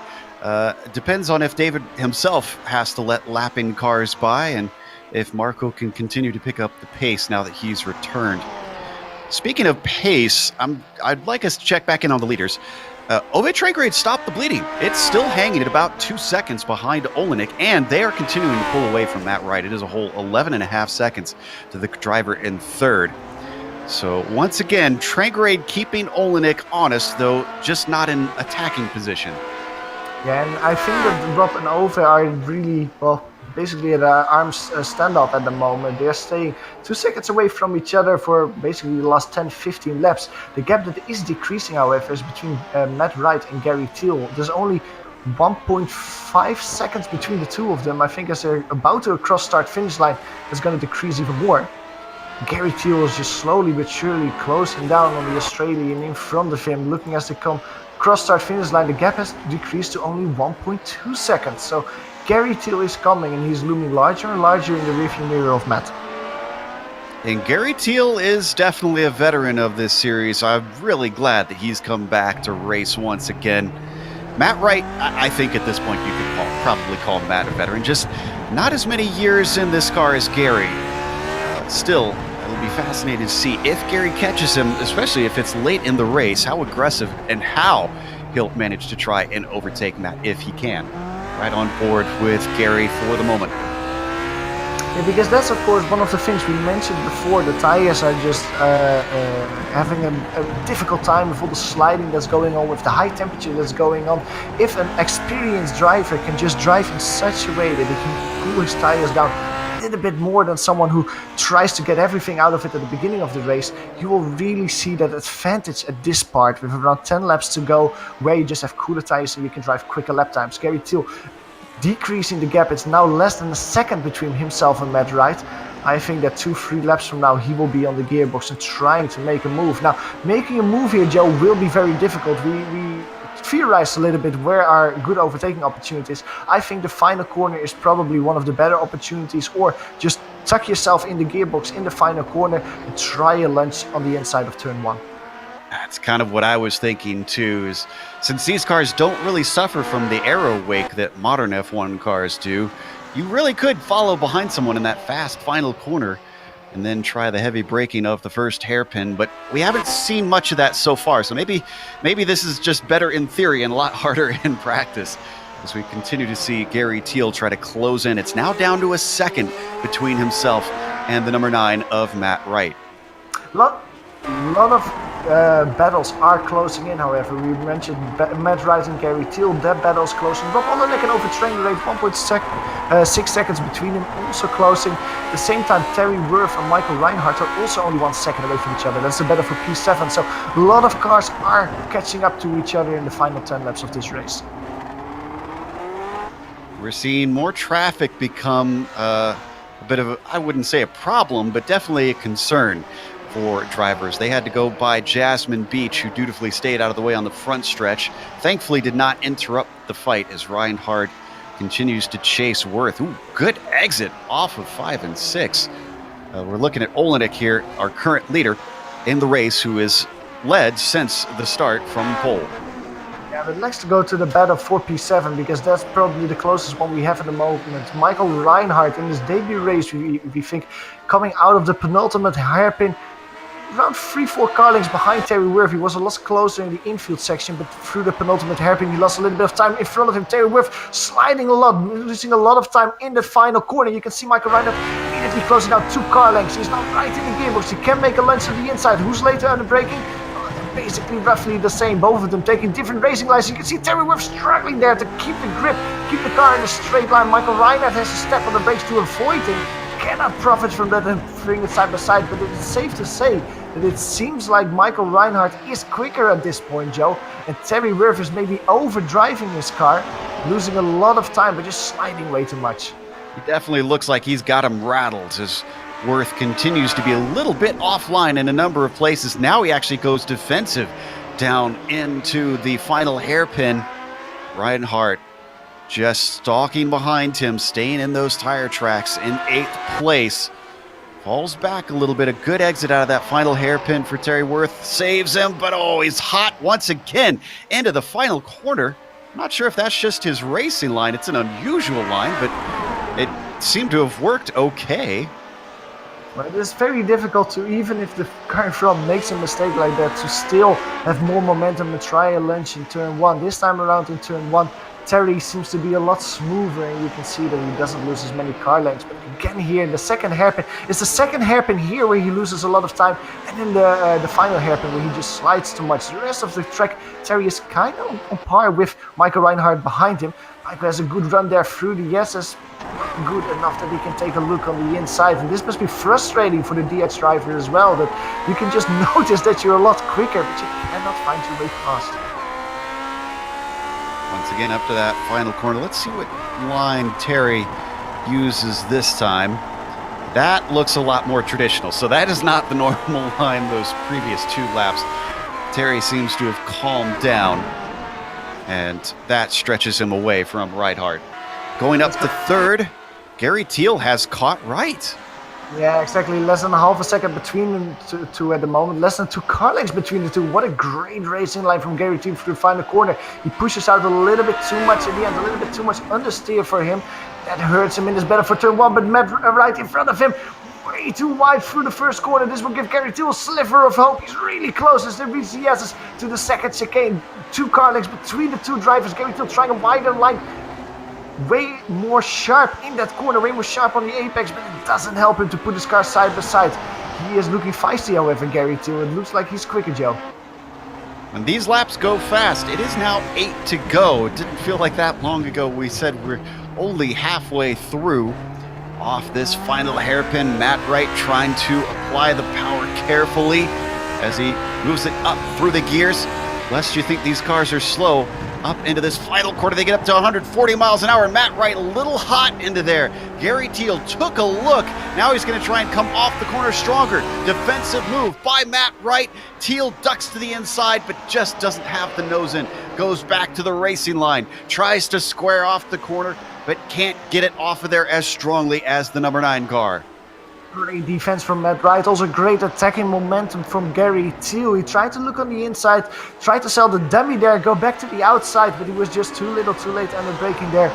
depends on if David himself has to let lapping cars by, and if Marco can continue to pick up the pace now that he's returned. Speaking of pace, I'd like us to check back in on the leaders. Ove Trangrade stopped the bleeding. It's still hanging at about 2 seconds behind Olenek, and they are continuing to pull away from Matt Wright. It is a whole 11.5 seconds to the driver in third. So once again, Trangrade keeping Olenek honest, though just not in attacking position. Yeah, and I think that Rob and Ove are really, well, basically at arms standoff at the moment. They're staying 2 seconds away from each other for basically the last 10-15 laps. The gap that is decreasing, however, is between Matt Wright and Gary Thiel. There's only 1.5 seconds between the two of them. I think as they're about to cross start-finish line, it's going to decrease even more. Gary Thiel is just slowly but surely closing down on the Australian in front of him. Looking as they come cross start-finish line, the gap has decreased to only 1.2 seconds. So Gary Thiel is coming, and he's looming larger and larger in the rearview mirror of Matt. And Gary Thiel is definitely a veteran of this series. I'm really glad that he's come back to race once again. Matt Wright, I think at this point you could probably call Matt a veteran. Just not as many years in this car as Gary. Still, it'll be fascinating to see if Gary catches him, especially if it's late in the race, how aggressive and how he'll manage to try and overtake Matt if he can. Right on board with Gary for the moment. Yeah, because that's of course one of the things we mentioned before. The tires are just having a difficult time with all the sliding that's going on, with the high temperature that's going on. If an experienced driver can just drive in such a way that he can cool his tires down a little bit more than someone who tries to get everything out of it at the beginning of the race, you will really see that advantage at this part with around 10 laps to go, where you just have cooler tires and you can drive quicker lap times. Gary Thiel decreasing the gap. It's now less than a second between himself and Matt Wright. I think that 2-3 laps from now he will be on the gearbox and trying to make a move. Now, making a move here, Joe, will be very difficult. We theorized a little bit where are good overtaking opportunities. I think the final corner is probably one of the better opportunities, or just tuck yourself in the gearbox in the final corner and try a lunge on the inside of turn 1. That's kind of what I was thinking too, is since these cars don't really suffer from the aero wake that modern F1 cars do, you really could follow behind someone in that fast final corner and then try the heavy braking of the first hairpin, but we haven't seen much of that so far, so maybe this is just better in theory and a lot harder in practice as we continue to see Gary Thiel try to close in. It's now down to a second between himself and the number 9 of Matt Wright. Lot of battles are closing in, however. We mentioned Matt Wright and Gary Thiel. That battle's closing. Rob Olenek and Ove Trangrade, 1.6 seconds between them, also closing. At the same time, Terry Worth and Michael Reinhardt are also only 1 second away from each other. That's the battle for P7. So a lot of cars are catching up to each other in the final 10 laps of this race. we're seeing more traffic become a bit of I wouldn't say a problem, but definitely a concern for drivers. They had to go by Jasmine Beach, who dutifully stayed out of the way on the front stretch. Thankfully did not interrupt the fight as Reinhardt continues to chase Worth. Ooh, good exit off of 5 and 6. We're looking at Olenek here, our current leader in the race, who is led since the start from pole. Yeah, but let's go to the battle for P7 because that's probably the closest one we have at the moment. Michael Reinhardt in his debut race, we think, coming out of the penultimate hairpin, around 3-4 car lengths behind Terry Worth. He was a lot closer in the infield section, but through the penultimate hairpin, he lost a little bit of time in front of him. Terry Worth sliding a lot, losing a lot of time in the final corner. You can see Michael Reinhardt immediately closing out 2 car lengths. He's now right in the gearbox. He can make a lunge to the inside. Who's later under braking? Basically roughly the same, both of them taking different racing lines. You can see Terry Worth struggling there to keep the grip, keep the car in a straight line. Michael Reinhardt has to step on the brakes to avoid him. Cannot profit from that and bring it side by side, but it's safe to say that it seems like Michael Reinhardt is quicker at this point, Joe, and Terry Worth is maybe overdriving his car, losing a lot of time, but just sliding way too much. He definitely looks like he's got him rattled as Worth continues to be a little bit offline in a number of places. Now he actually goes defensive down into the final hairpin. Reinhardt just stalking behind him, staying in those tire tracks in 8th place. Falls back a little bit. A good exit out of that final hairpin for Terry Worth. Saves him, but oh, he's hot once again into the final corner. I'm not sure if that's just his racing line. It's an unusual line, but it seemed to have worked okay. But it is very difficult to, even if the car in front makes a mistake like that, to still have more momentum and try a lunge in turn 1. This time around in turn 1, Terry seems to be a lot smoother, and you can see that he doesn't lose as many car lengths. But again here in the second hairpin, it's the second hairpin here where he loses a lot of time, and in the final hairpin where he just slides too much. The rest of the track, Terry is kind of on par with Michael Reinhardt behind him. Michael has a good run there through the S's, good enough that he can take a look on the inside, and this must be frustrating for the DX driver as well, that you can just notice that you're a lot quicker, but you cannot find your way past. Once again, up to that final corner. Let's see what line Terry uses this time. That looks a lot more traditional. So that is not the normal line those previous 2 laps. Terry seems to have calmed down, and that stretches him away from Reinhardt. Going up to 3rd, Gary Thiel has caught right. Yeah, exactly. Less than half a second between them two at the moment. Less than 2 car lengths between the two. What a great racing line from Gary Thiel through the final corner. He pushes out a little bit too much at the end, a little bit too much understeer for him. That hurts him in his battle for turn 1, but Matt right in front of him. Way too wide through the first corner. This will give Gary Thiel a sliver of hope. He's really close as they reach the S's to the second chicane. 2 car lengths between the 2 drivers. Gary Thiel trying a wider line. Way more sharp in that corner, way more sharp on the apex, but it doesn't help him to put his car side by side. He is looking feisty, however, Gary Thiel. It looks like he's quicker, Joe. When these laps go fast, it is now 8 to go. It didn't feel like that long ago. We said we're only halfway through. Off this final hairpin, Matt Wright trying to apply the power carefully as he moves it up through the gears. Lest you think these cars are slow. Up into this final quarter, they get up to 140 miles an hour. Matt Wright a little hot into there. Gary Thiel took a look. Now he's going to try and come off the corner stronger. Defensive move by Matt Wright. Thiel ducks to the inside, but just doesn't have the nose in. Goes back to the racing line. Tries to square off the corner, but can't get it off of there as strongly as the number 9 car. Great defense from Matt Wright, also great attacking momentum from Gary Thiel. He tried to look on the inside, tried to sell the dummy there, go back to the outside, but he was just too little too late under braking there.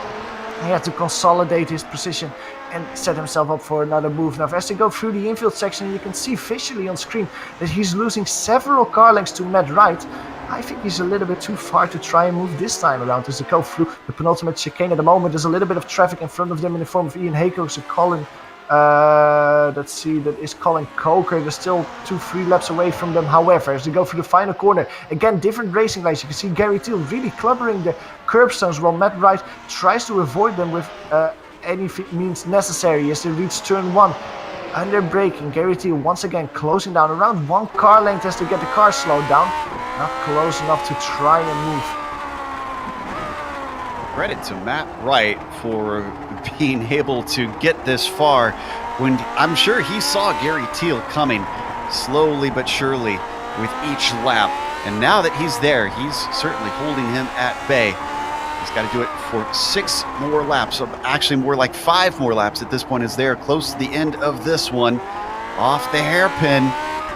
He had to consolidate his position and set himself up for another move. Now, as they go through the infield section, you can see visually on screen that he's losing several car lengths to Matt Wright. I think he's a little bit too far to try and move this time around as they go through the penultimate chicane. At the moment, there's a little bit of traffic in front of them in the form of Ian Haycox and Colin. Let's see, that is Colin Coker. They're still 2-3 laps away from them. However, as they go through the final corner, again, different racing lines. You can see Gary Thiel really clubbering the curbstones while Matt Wright tries to avoid them with any means necessary as they reach turn 1. Under braking, Gary Thiel once again closing down around 1 car length as to get the car slowed down. Not close enough to try and move. credit to Matt Wright for being able to get this far when I'm sure he saw Gary Teal coming slowly but surely with each lap. And now that he's there, he's certainly holding him at bay. He's got to do it for 6 more laps, actually more like 5 more laps at this point, as they're close to the end of this one. Off the hairpin.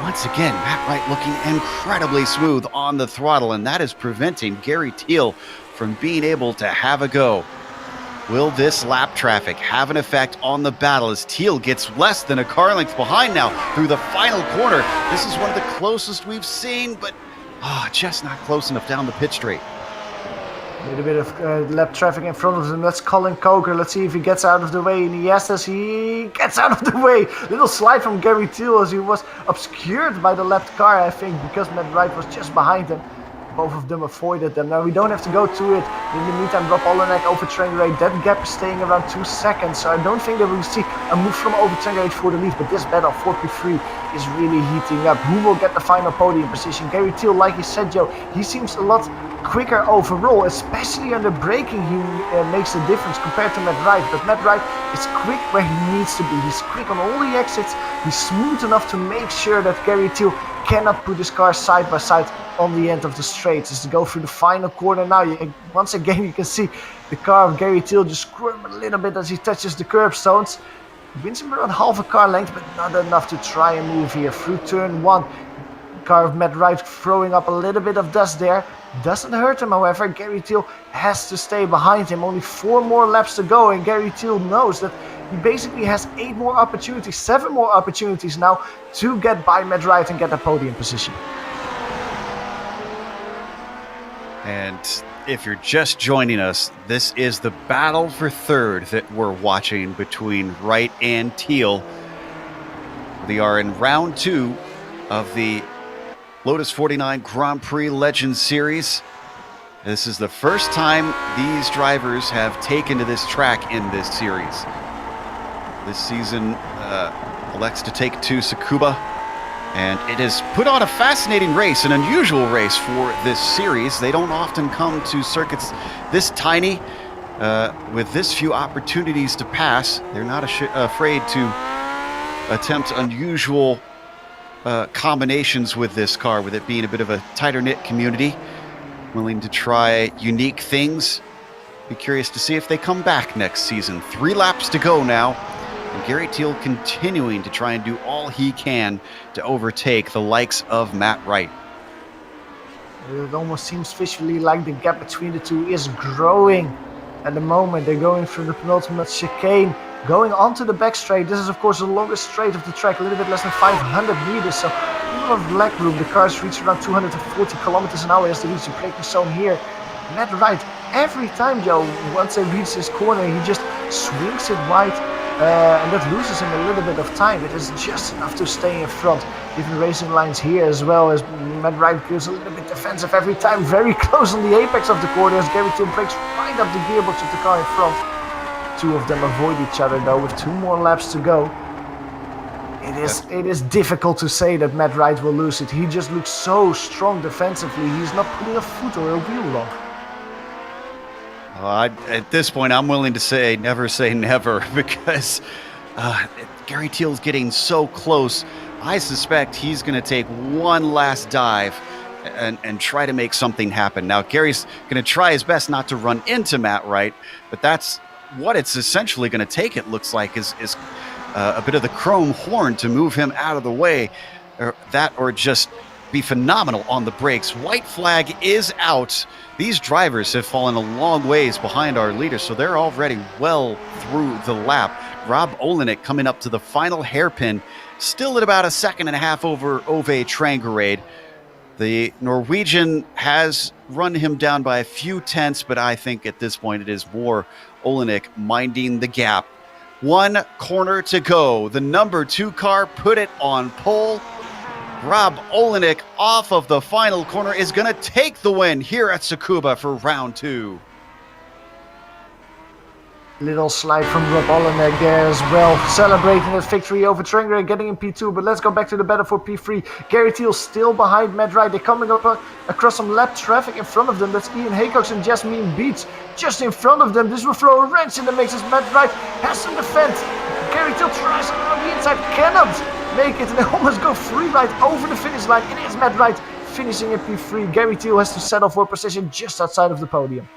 Once again, Matt Wright looking incredibly smooth on the throttle, and that is preventing Gary Teal from being able to have a go. Will this lap traffic have an effect on the battle as Teal gets less than a car length behind now through the final corner? This is one of the closest we've seen, but just not close enough down the pit straight. A little bit of lap traffic in front of him. That's Colin Coker. Let's see if he gets out of the way. And yes, as he gets out of the way. Little slide from Gary Teal as he was obscured by the left car, I think, because Matt Wright was just behind him. Both of them avoided them. Now we don't have to go to it. In the meantime, Rob Olenek over Trangerade. That gap is staying around 2 seconds. So I don't think that we'll see a move from over Trangerade for the lead. But this battle, 43, is really heating up. Who will get the final podium position? Gary Teal, like you said, Joe, he seems a lot quicker overall, especially under braking. He makes a difference compared to Matt Wright. But Matt Wright is quick where he needs to be. He's quick on all the exits. He's smooth enough to make sure that Gary Teal cannot put his car side by side on the end of the straights. As to go through the final corner now, once again you can see the car of Gary Teal just squirm a little bit as he touches the curbstones. Wins him around half a car length, but not enough to try and move here through turn 1. Car of Matt Wright throwing up a little bit of dust there. Doesn't hurt him, however. Gary Teal has to stay behind him. Only 4 more laps to go, and Gary Teal knows that he basically has 8 more opportunities, 7 more opportunities now to get by Matt Wright and get a podium position. And if you're just joining us, this is the battle for third that we're watching between Wright and Teal. We are in round 2 of the Lotus 49 Grand Prix Legends Series. This is the first time these drivers have taken to this track in this series. This season elects to take to Tsukuba, and it has put on a fascinating race, an unusual race for this series. They don't often come to circuits this tiny, with this few opportunities to pass. They're not afraid to attempt unusual combinations with this car, with it being a bit of a tighter-knit community, willing to try unique things. Be curious to see if they come back next season. 3 laps to go now, and Gary Teal continuing to try and do all he can to overtake the likes of Matt Wright. It almost seems visually like the gap between the two is growing at the moment. They're going through the penultimate chicane, going onto the back straight. This is of course the longest straight of the track, a little bit less than 500 meters, so a lot of leg room. The cars reach around 240 kilometers an hour as they reach the braking zone here. Matt Wright, every time, Joe, once they reach this corner, he just swings it wide, and that loses him a little bit of time. It is just enough to stay in front. Even racing lines here as well, as Matt Wright goes a little bit defensive every time, very close on the apex of the corner as Gary Teal breaks right up the gearbox of the car in front. 2 of them avoid each other though, with 2 more laps to go. It is difficult to say that Matt Wright will lose it. He just looks so strong defensively. He's not putting a foot or a wheel wrong. At this point, I'm willing to say never, because Gary Teal's getting so close. I suspect he's going to take one last dive and try to make something happen. Now, Gary's going to try his best not to run into Matt Wright, but that's what it's essentially going to take, it looks like, is a bit of the chrome horn to move him out of the way, or just be phenomenal on the brakes. White flag is out. These drivers have fallen a long ways behind our leaders, so they're already well through the lap. Rob Olenek coming up to the final hairpin, still at about 1.5 seconds over Ove Trangerade. The Norwegian has run him down by a few tenths, but I think at this point it is more Olenek minding the gap. 1 corner to go. The number 2 car put it on pole. Rob Olenek off of the final corner is going to take the win here at Tsukuba for round 2. Little slide from Rob Olenek there as well, celebrating his victory over Trenger and getting in P2. But let's go back to the battle for P3. Gary Thiel still behind Matt Wright. They're coming up across some lap traffic in front of them. That's Ian Haycox and Jasmine Beats just in front of them. This will throw a wrench in the mix as Matt Wright has to defend. Gary Thiel tries on the inside, cannot make it, and they almost go free right over the finish line. It is Matt Wright finishing in P3. Gary Thiel has to settle for a position just outside of the podium.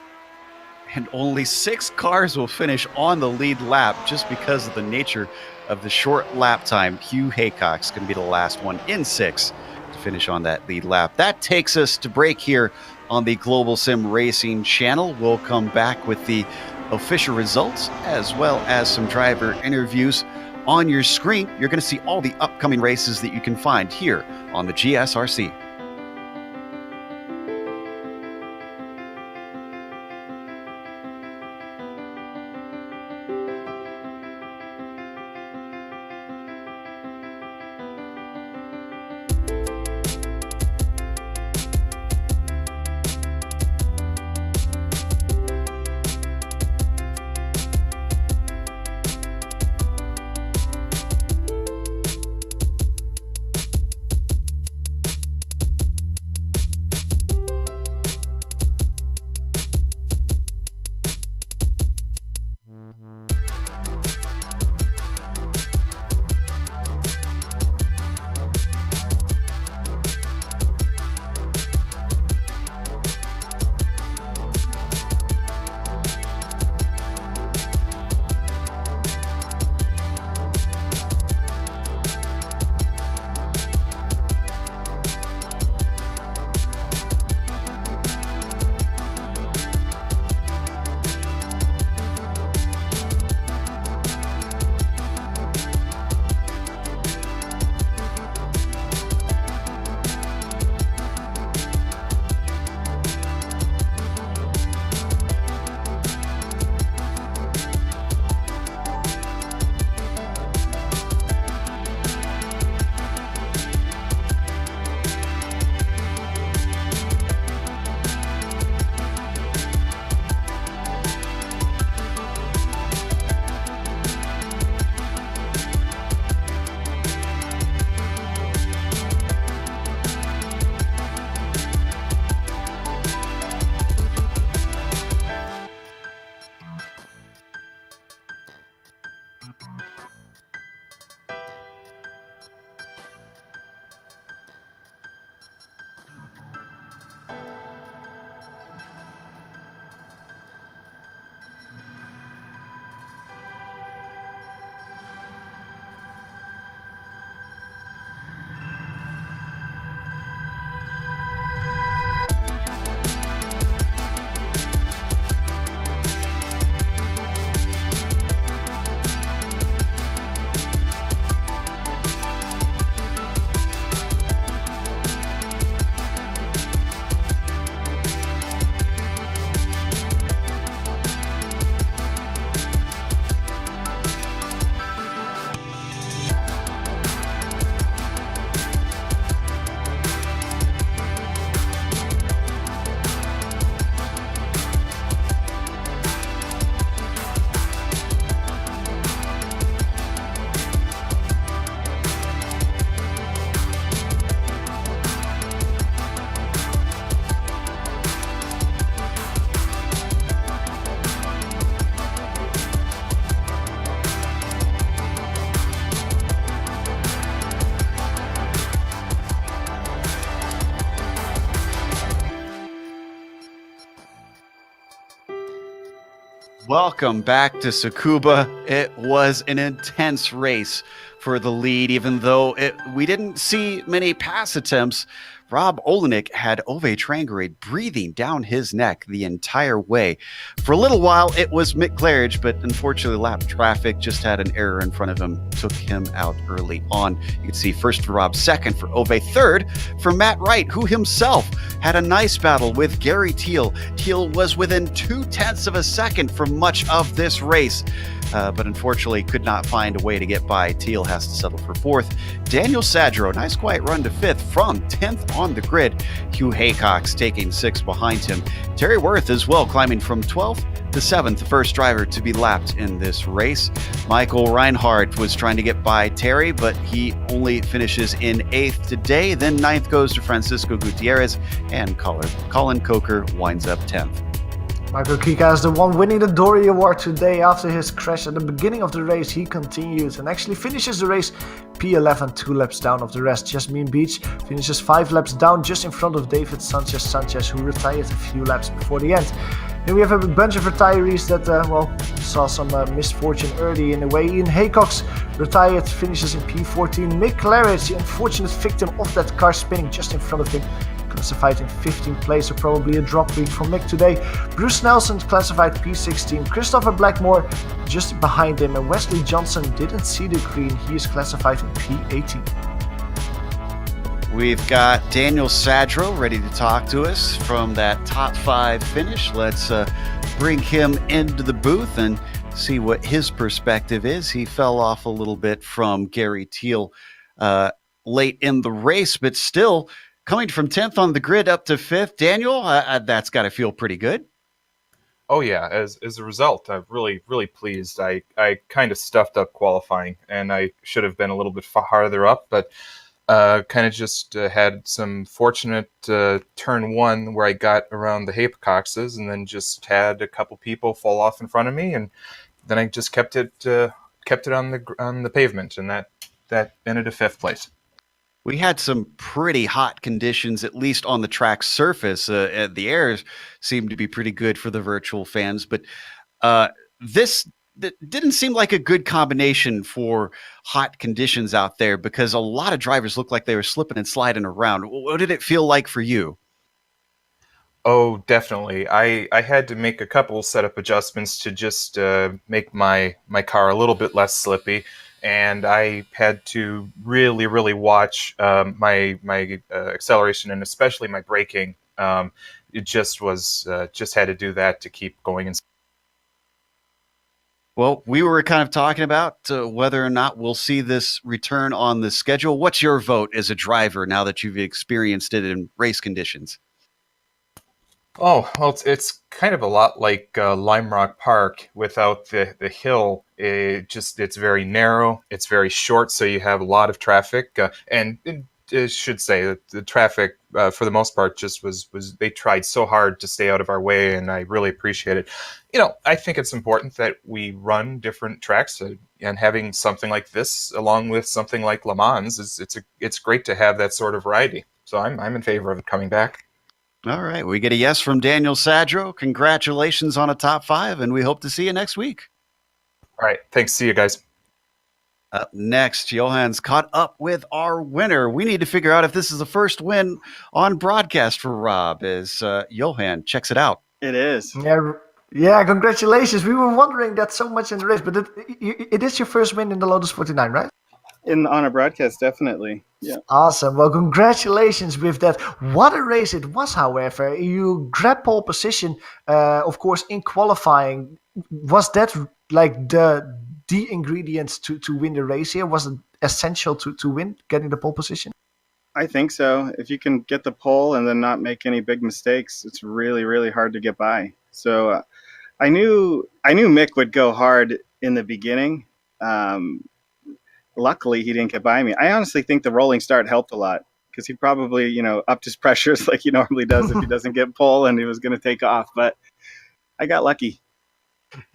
And only 6 cars will finish on the lead lap just because of the nature of the short lap time. Hugh Haycock's going to be the last one in 6 to finish on that lead lap. That takes us to break here on the Global Sim Racing channel. We'll come back with the official results as well as some driver interviews. On your screen, you're going to see all the upcoming races that you can find here on the GSRC. Welcome back to Tsukuba. It was an intense race for the lead, even though we didn't see many pass attempts. Rob Olenek had Ove Trangerade breathing down his neck the entire way. For a little while, it was Mick Claridge, but unfortunately, lap traffic just had an error in front of him, took him out early on. You can see first for Rob, second for Ove, third for Matt Wright, who himself had a nice battle with Gary Thiel. Thiel was within 0.2 of a second for much of this race. but unfortunately could not find a way to get by. Teal has to settle for 4th. Daniel Sadro, nice quiet run to 5th from 10th on the grid. Hugh Haycock's taking 6th behind him. Terry Worth as well, climbing from 12th to 7th, the first driver to be lapped in this race. Michael Reinhardt was trying to get by Terry, but he only finishes in 8th today. Then 9th goes to Francisco Gutierrez, and Colin Coker winds up 10th. Michael Kika is the one winning the Dory Award today. After his crash at the beginning of the race, he continues and actually finishes the race P11, 2 laps down of the rest. Jasmine Beach finishes 5 laps down just in front of David Sanchez, who retired a few laps before the end. Then we have a bunch of retirees that, saw some misfortune early in the way. Ian Haycock's retired, finishes in P14. Mick Claridge, the unfortunate victim of that car spinning just in front of him, classified in 15th place, so probably a drop week for Mick today. Bruce Nelson classified P16. Christopher Blackmore just behind him, and Wesley Johnson didn't see the green. He is classified in P18. We've got Daniel Sadro ready to talk to us from that top 5 finish. Let's bring him into the booth and see what his perspective is. He fell off a little bit from Gary Teal late in the race, but still coming from 10th on the grid up to 5th. Daniel, that's got to feel pretty good. Oh yeah, as a result, I'm really pleased. I kind of stuffed up qualifying, and I should have been a little bit farther up, but kind of just had some fortunate turn 1 where I got around the Haycockses, and then just had a couple people fall off in front of me, and then I just kept it on the pavement, and that ended at 5th place. We had some pretty hot conditions, at least on the track surface. The air seemed to be pretty good for the virtual fans, but this didn't seem like a good combination for hot conditions out there, because a lot of drivers looked like they were slipping and sliding around. What did it feel like for you? Oh, definitely. I had to make a couple setup adjustments to just make my car a little bit less slippy. And I had to really watch my acceleration, and especially my braking. It just had to do that to keep going. Well, we were kind of talking about whether or not we'll see this return on the schedule. What's your vote as a driver now that you've experienced it in race conditions? Oh, well, it's kind of a lot like Lime Rock Park without the hill. It's very narrow, it's very short, so you have a lot of traffic. And I should say that the traffic, for the most part, just was they tried so hard to stay out of our way, and I really appreciate it. I think it's important that we run different tracks, and having something like this along with something like Le Mans it's great to have that sort of variety. So I'm in favor of it coming back. All right, we get a yes from Daniel Sadro. Congratulations on a top 5, and we hope to see you next week. All right, thanks. See you guys. Up next, Johan's caught up with our winner. We need to figure out if this is the first win on broadcast for Rob, as Johan checks it out. It is. Yeah, congratulations. We were wondering that so much in the race, but it is your first win in the Lotus 49, right? On a broadcast, definitely. Yeah. Awesome. Well, congratulations with that. What a race it was, however. You grabbed pole position, of course, in qualifying. Was that like the ingredients to win the race here? Was it essential to win, getting the pole position? I think so. If you can get the pole and then not make any big mistakes, it's really hard to get by. So I knew Mick would go hard in the beginning. Luckily, he didn't get by me. I honestly think the rolling start helped a lot, because he probably, upped his pressures like he normally does if he doesn't get pole, and he was going to take off. But I got lucky.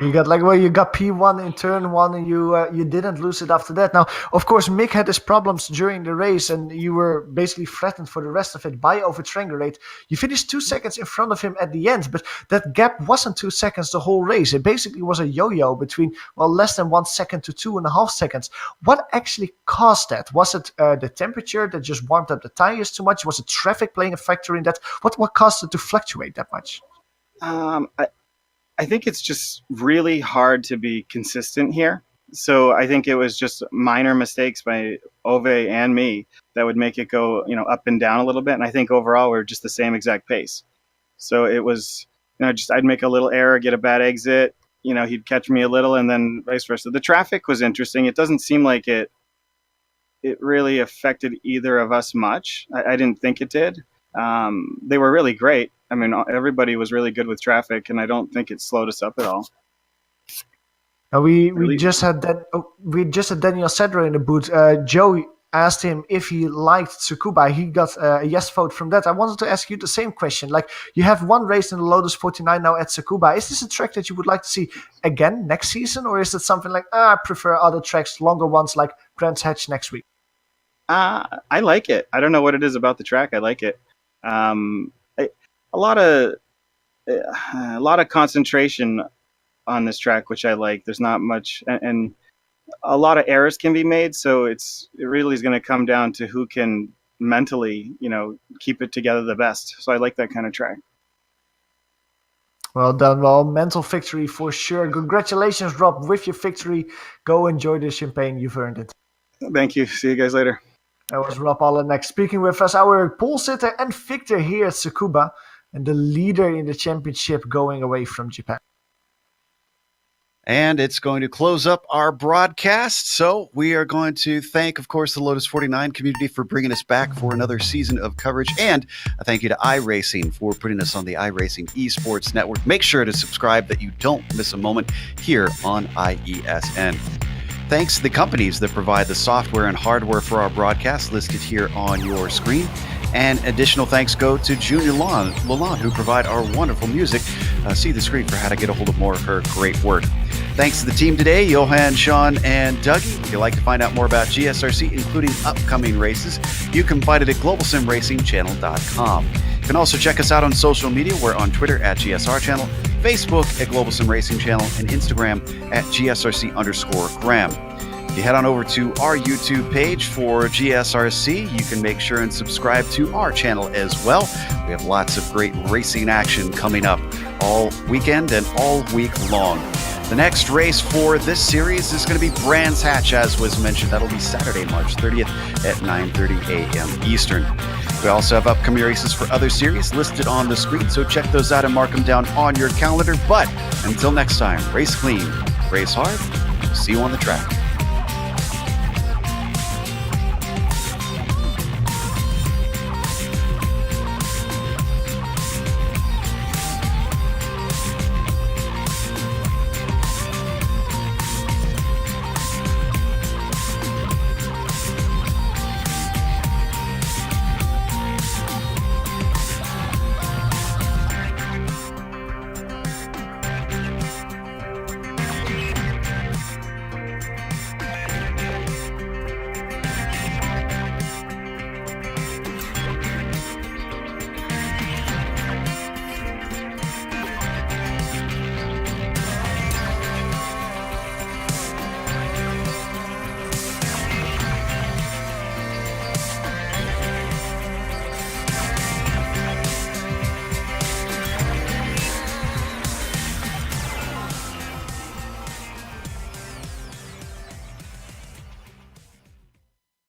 You got P1 in turn 1, and you didn't lose it after that. Now, of course, Mick had his problems during the race, and you were basically threatened for the rest of it by over-triangulate. You finished 2 seconds in front of him at the end, but that gap wasn't 2 seconds the whole race. It basically was a yo-yo between, less than 1 second to 2.5 seconds. What actually caused that? Was it the temperature that just warmed up the tires too much? Was it traffic playing a factor in that? What caused it to fluctuate that much? I think it's just really hard to be consistent here. So I think it was just minor mistakes by Ove and me that would make it go, up and down a little bit. And I think overall we're just the same exact pace. So it was, I'd make a little error, get a bad exit, he'd catch me a little, and then vice versa. The traffic was interesting. It doesn't seem like it really affected either of us much. I didn't think it did. They were really great. I mean, everybody was really good with traffic, and I don't think it slowed us up at all. We just had Daniel Cedro in the booth. Joe asked him if he liked Tsukuba. He got a yes vote from that. I wanted to ask you the same question. Like, you have one race in the Lotus 49 now at Tsukuba. Is this a track that you would like to see again next season, or is it something like, I prefer other tracks, longer ones like Brands Hatch next week? I like it. I don't know what it is about the track. I like it. A lot of concentration on this track, which I like. There's not much, and a lot of errors can be made. So it really is going to come down to who can mentally, keep it together the best. So I like that kind of track. Well done. Well, mental victory for sure. Congratulations, Rob, with your victory. Go enjoy the champagne. You've earned it. Thank you. See you guys later. That was Rob Allenek speaking with us, our pole sitter and victor here at Tsukuba, and the leader in the championship going away from Japan. And it's going to close up our broadcast. So we are going to thank, of course, the Lotus 49 community for bringing us back for another season of coverage. And a thank you to iRacing for putting us on the iRacing Esports Network. Make sure to subscribe that you don't miss a moment here on IESN. Thanks to the companies that provide the software and hardware for our broadcast listed here on your screen. And additional thanks go to Junior Lalonde, who provide our wonderful music. See the screen for how to get a hold of more of her great work. Thanks to the team today, Johan, Sean, and Dougie. If you'd like to find out more about GSRC, including upcoming races, you can find it at globalsimracingchannel.com. You can also check us out on social media. We're on Twitter at GSR Channel, Facebook at Global Sim Racing Channel, and Instagram at GSRC_Graham. If you head on over to our YouTube page for GSRC, you can make sure and subscribe to our channel as well. We have lots of great racing action coming up all weekend and all week long. The next race for this series is going to be Brands Hatch, as was mentioned. That'll be Saturday, March 30th at 9:30 a.m. Eastern. We also have upcoming races for other series listed on the screen, so check those out and mark them down on your calendar. But until next time, race clean, race hard, see you on the track.